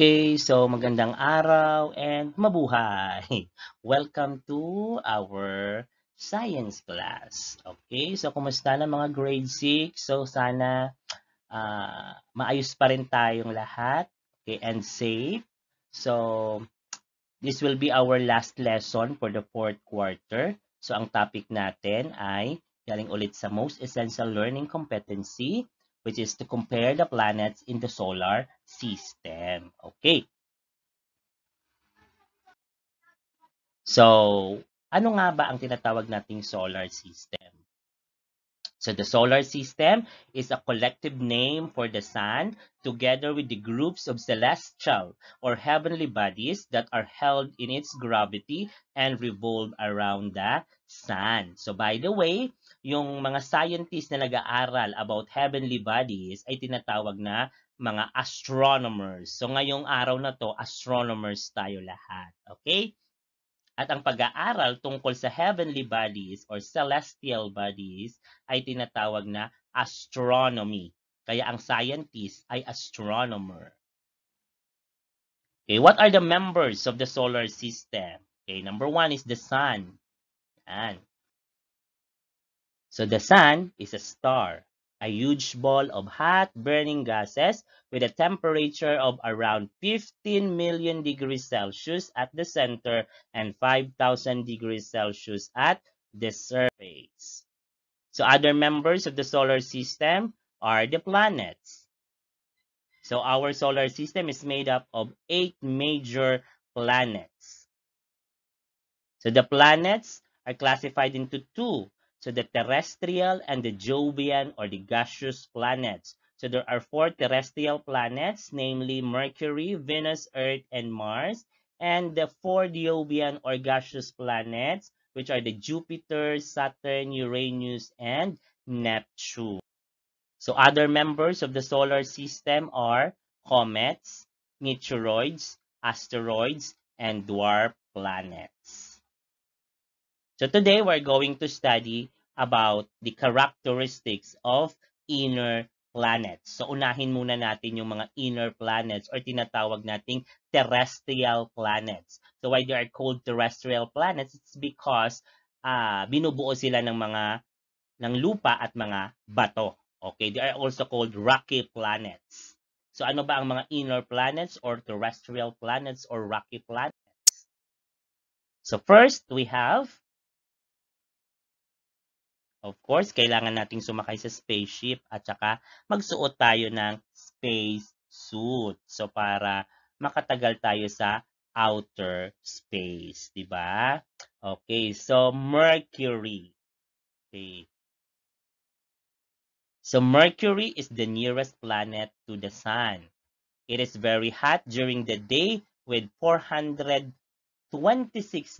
Okay, so magandang araw and mabuhay. Welcome to our science class. Okay, so kumusta na mga grade 6? So sana maayos pa rin tayong lahat, okay, and safe. So this will be our last lesson for the fourth quarter. So ang topic natin ay galing ulit sa most essential learning competency, which is to compare the planets in the solar system. Okay. So, ano nga ba ang tinatawag nating solar system? So, the solar system is a collective name for the sun together with the groups of celestial or heavenly bodies that are held in its gravity and revolve around the sun. So, by the way, yung mga scientists na nag-aaral about heavenly bodies ay tinatawag na mga astronomers. So, ngayong araw na to, astronomers tayo lahat. Okay? At ang pag-aaral tungkol sa heavenly bodies or celestial bodies ay tinatawag na astronomy. Kaya ang scientist ay astronomer. Okay, what are the members of the solar system? Okay, number one is the sun. Yan. So the sun is a star, a huge ball of hot burning gases with a temperature of around 15 million degrees Celsius at the center and 5,000 degrees Celsius at the surface. So other members of the solar system are the planets. So our solar system is made up of 8 major planets. So the planets are classified into two. So the terrestrial and the Jovian or the gaseous planets. So there are 4 terrestrial planets, namely Mercury, Venus, Earth, and Mars. And the 4 Jovian or gaseous planets, which are the Jupiter, Saturn, Uranus, and Neptune. So other members of the solar system are comets, meteoroids, asteroids, and dwarf planets. So today we're going to study about the characteristics of inner planets. So unahin muna natin yung mga inner planets or tinatawag nating terrestrial planets. So why they are called terrestrial planets? It's because binubuo sila ng lupa at mga bato. Okay, they are also called rocky planets. So ano ba ang mga inner planets or terrestrial planets or rocky planets? So first, we have, of course, kailangan nating sumakay sa spaceship at saka magsuot tayo ng space suit. So para makatagal tayo sa outer space, di ba? Okay, so Mercury. Okay. So Mercury is the nearest planet to the sun. It is very hot during the day with 426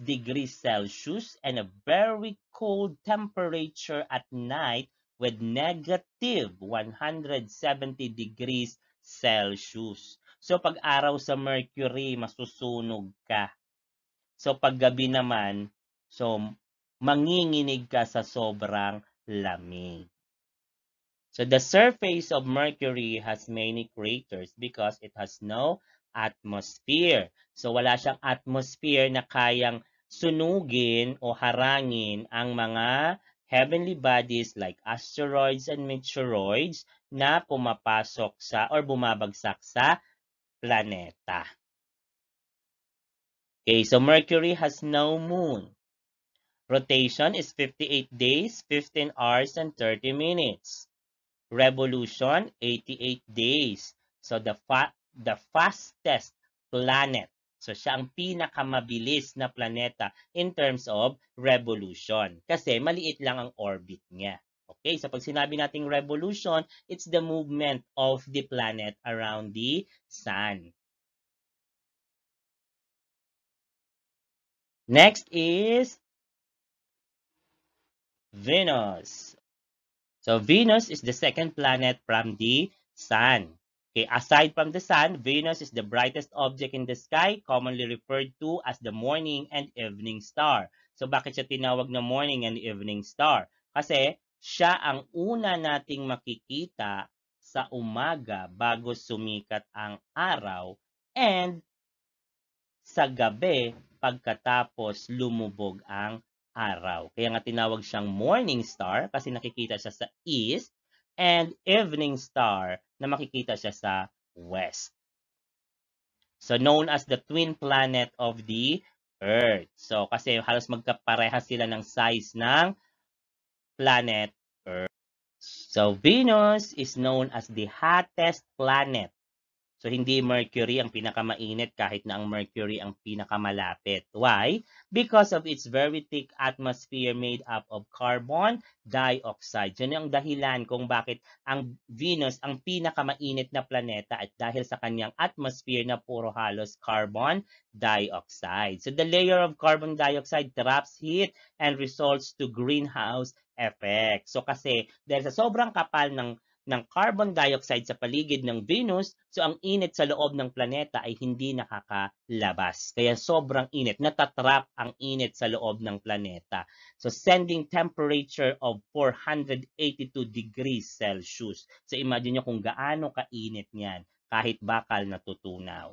degrees Celsius and a very cold temperature at night with negative 170 degrees Celsius. So pag araw sa Mercury, masusunog ka. So pag gabi naman, so manginginig ka sa sobrang lamig. So the surface of Mercury has many craters because it has no atmosphere. So wala siyang atmosphere na kayang sunugin o harangin ang mga heavenly bodies like asteroids and meteoroids na pumapasok sa or bumabagsak sa planeta. Okay, so Mercury has no moon. Rotation is 58 days, 15 hours, and 30 minutes. Revolution, 88 days. So the fastest planet. So siya ang pinakamabilis na planeta in terms of revolution. Kasi maliit lang ang orbit niya. Okay, so pag sinabi nating revolution, it's the movement of the planet around the sun. Next is Venus. So Venus is the second planet from the sun. Okay, aside from the sun, Venus is the brightest object in the sky, commonly referred to as the morning and evening star. So bakit siya tinawag na morning and evening star? Kasi siya ang una nating makikita sa umaga bago sumikat ang araw and sa gabi pagkatapos lumubog ang araw. Kaya nga tinawag siyang morning star kasi nakikita siya sa east, and evening star na makikita siya sa west. So known as the twin planet of the Earth. So kasi halos magkaparehas sila ng size ng planet Earth. So Venus is known as the hottest planet. So, hindi Mercury ang pinakamainit kahit na ang Mercury ang pinakamalapit. Why? Because of its very thick atmosphere made up of carbon dioxide. Yun yung dahilan kung bakit ang Venus ang pinakamainit na planeta at dahil sa kanyang atmosphere na puro halos carbon dioxide. So, the layer of carbon dioxide traps heat and results to greenhouse effect. So, kasi dahil sa sobrang kapal ng carbon dioxide sa paligid ng Venus, so ang init sa loob ng planeta ay hindi nakakalabas. Kaya sobrang init, natatrap ang init sa loob ng planeta. So sending temperature of 482 degrees Celsius. So imagine nyo kung gaano kainit niyan kahit bakal natutunaw.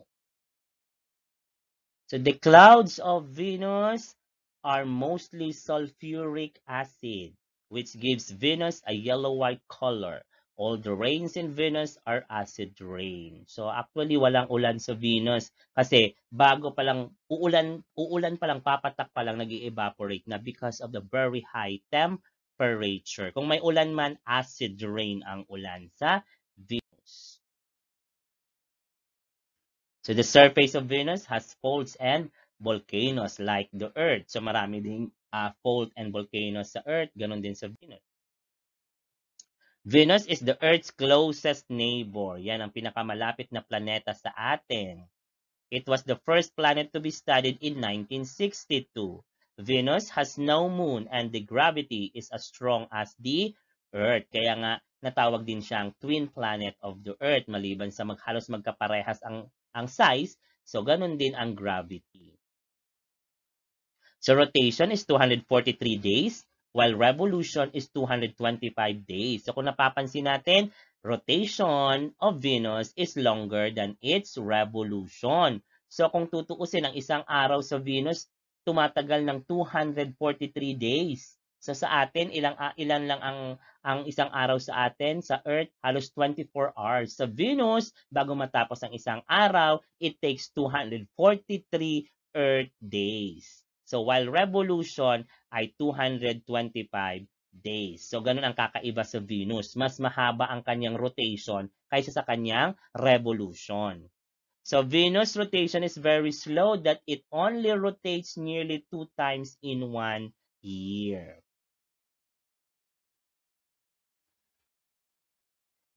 So the clouds of Venus are mostly sulfuric acid, which gives Venus a yellow-white color. All the rains in Venus are acid rain. So actually walang ulan sa Venus kasi bago pa lang uulan pa lang, papatak pa lang, nag-evaporate na because of the very high temperature. Kung may ulan man, acid rain ang ulan sa Venus. So the surface of Venus has faults and volcanoes like the Earth. So marami ding fault and volcanoes sa Earth, ganun din sa Venus. Venus is the Earth's closest neighbor. Yan ang pinakamalapit na planeta sa atin. It was the first planet to be studied in 1962. Venus has no moon and the gravity is as strong as the Earth. Kaya nga natawag din siyang twin planet of the Earth maliban sa halos magkaparehas ang size, so ganun din ang gravity. So rotation is 243 days, while revolution is 225 days. So kung napapansin natin, rotation of Venus is longer than its revolution. So kung tutuusin ang isang araw sa Venus, tumatagal ng 243 days. So sa atin, ilan lang ang isang araw sa atin, sa Earth, halos 24 hours. Sa Venus, bago matapos ang isang araw, it takes 243 Earth days. So while revolution ay 225 days. So ganun ang kakaiba sa Venus. Mas mahaba ang kanyang rotation kaysa sa kanyang revolution. So Venus rotation is very slow that it only rotates nearly 2 times in 1 year.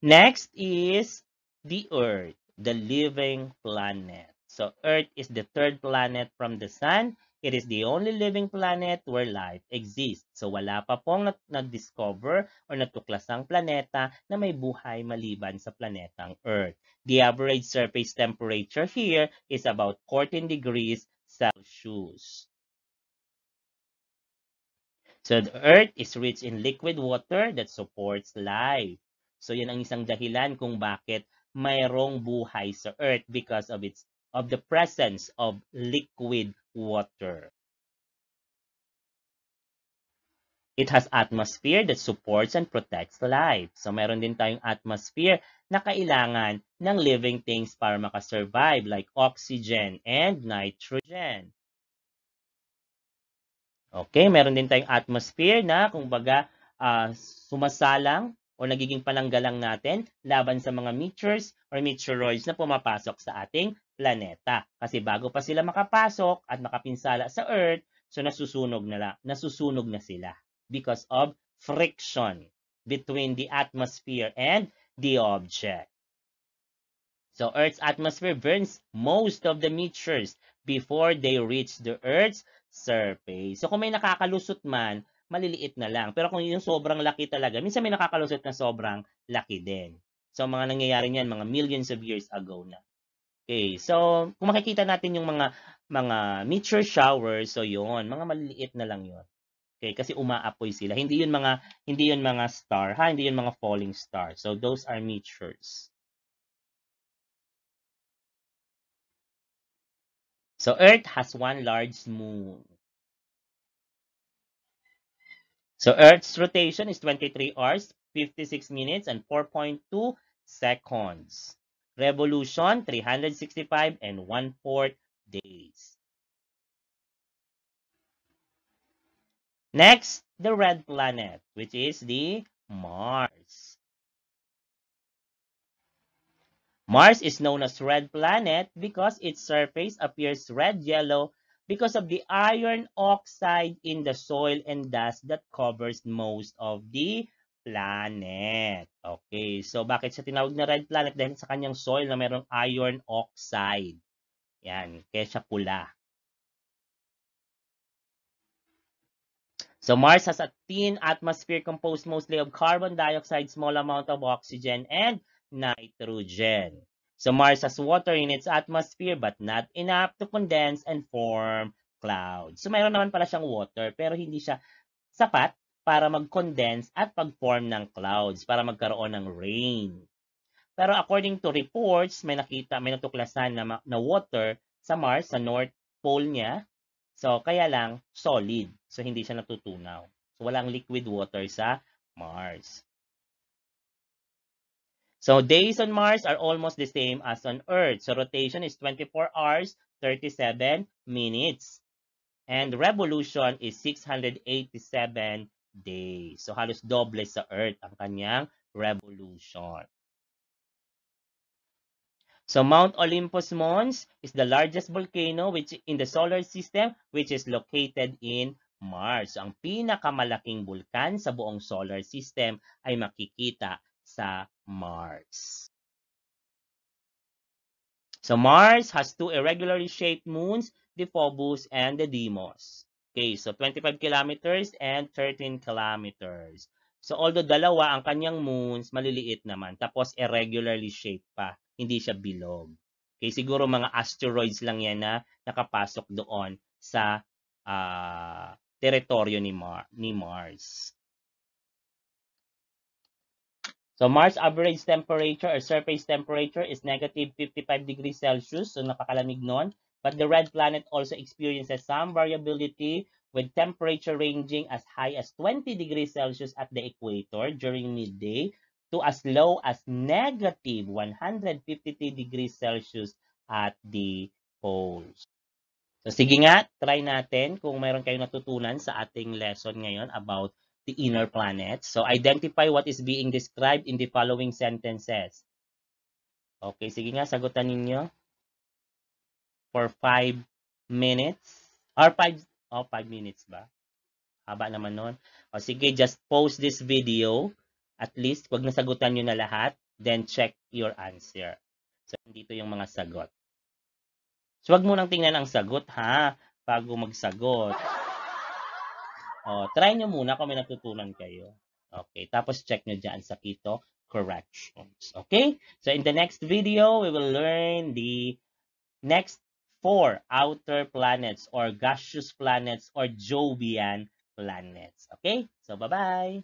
Next is the Earth, the living planet. So Earth is the third planet from the Sun. It is the only living planet where life exists. So wala pa pong nag-discover or natuklasang planeta na may buhay maliban sa planetang Earth. The average surface temperature here is about 14 degrees Celsius. So the Earth is rich in liquid water that supports life. So yan ang isang dahilan kung bakit mayroong buhay sa Earth because of the presence of liquid water. It has atmosphere that supports and protects life. So meron din tayong atmosphere na kailangan ng living things para makasurvive like oxygen and nitrogen. Okay, meron din tayong atmosphere na kumbaga sumasalang o nagiging pananggalang natin laban sa mga meteors or meteoroids na pumapasok sa ating planeta. Kasi bago pa sila makapasok at makapinsala sa Earth, so nasusunog na sila because of friction between the atmosphere and the object. So Earth's atmosphere burns most of the meteors before they reach the Earth's surface. So kung may nakakalusot man, maliliit na lang. Pero kung yung sobrang laki talaga, minsan may nakakalusot na sobrang laki din. So mga nangyayari niyan mga millions of years ago na. Okay, so kung makikita natin yung mga meteor showers, so yun, mga maliliit na lang yun. Okay, kasi umaapoy sila. Hindi yun mga star, hindi yun mga falling star. So those are meteors. So Earth has one large moon. So Earth's rotation is 23 hours, 56 minutes, and 4.2 seconds. Revolution, 365 and 1/4 days. Next, the red planet, which is the Mars. Mars is known as red planet because its surface appears red-yellow because of the iron oxide in the soil and dust that covers most of the planet. Okay, so bakit siya tinawag na red planet? Dahil sa kanyang soil na mayroong iron oxide. Yan, kaya siya pula. So Mars has a thin atmosphere composed mostly of carbon dioxide, small amount of oxygen, and nitrogen. So Mars has water in its atmosphere but not enough to condense and form clouds. So mayroon naman pala siyang water pero hindi siya sapat para mag-condense at pag-form ng clouds, para magkaroon ng rain. Pero according to reports, may natuklasan na water sa Mars, sa North Pole niya. So, kaya lang, solid. So, hindi siya natutunaw. So, walang liquid water sa Mars. So, days on Mars are almost the same as on Earth. So, rotation is 24 hours, 37 minutes. And revolution is 687 days. So, halos doble sa Earth ang kanyang revolution. So Mount Olympus Mons is the largest volcano which in the solar system which is located in Mars. So, ang pinakamalaking bulkan sa buong solar system ay makikita sa Mars. So Mars has two irregularly shaped moons, the Phobos and the Deimos. Okay, so 25 kilometers and 13 kilometers. So although dalawa ang kanyang moons, maliliit naman. Tapos irregularly shaped pa. Hindi siya bilog. Okay, siguro mga asteroids lang yan na nakapasok doon sa teritoryo ni Mars. So Mars average temperature or surface temperature is negative 55 degrees Celsius. So napakalamig nun. But the red planet also experiences some variability with temperature ranging as high as 20 degrees Celsius at the equator during midday to as low as negative 153 degrees Celsius at the poles. So sige nga, try natin kung mayroon kayong natutunan sa ating lesson ngayon about the inner planets. So identify what is being described in the following sentences. Okay, sige nga, sagutan ninyo for 5 minutes. Or 5 minutes ba? Haba naman nun. O sige, just post this video. At least, wag nasagutan nyo na lahat. Then check your answer. So, dito yung mga sagot. So, wag mo nang tingnan ang sagot, ha? Bago magsagot. O, try nyo muna kung may natutunan kayo. Okay, tapos check nyo dyan sa Kito corrections. Okay? So, in the next video, we will learn the next 4 outer planets or gaseous planets or Jovian planets. Okay? So, bye-bye!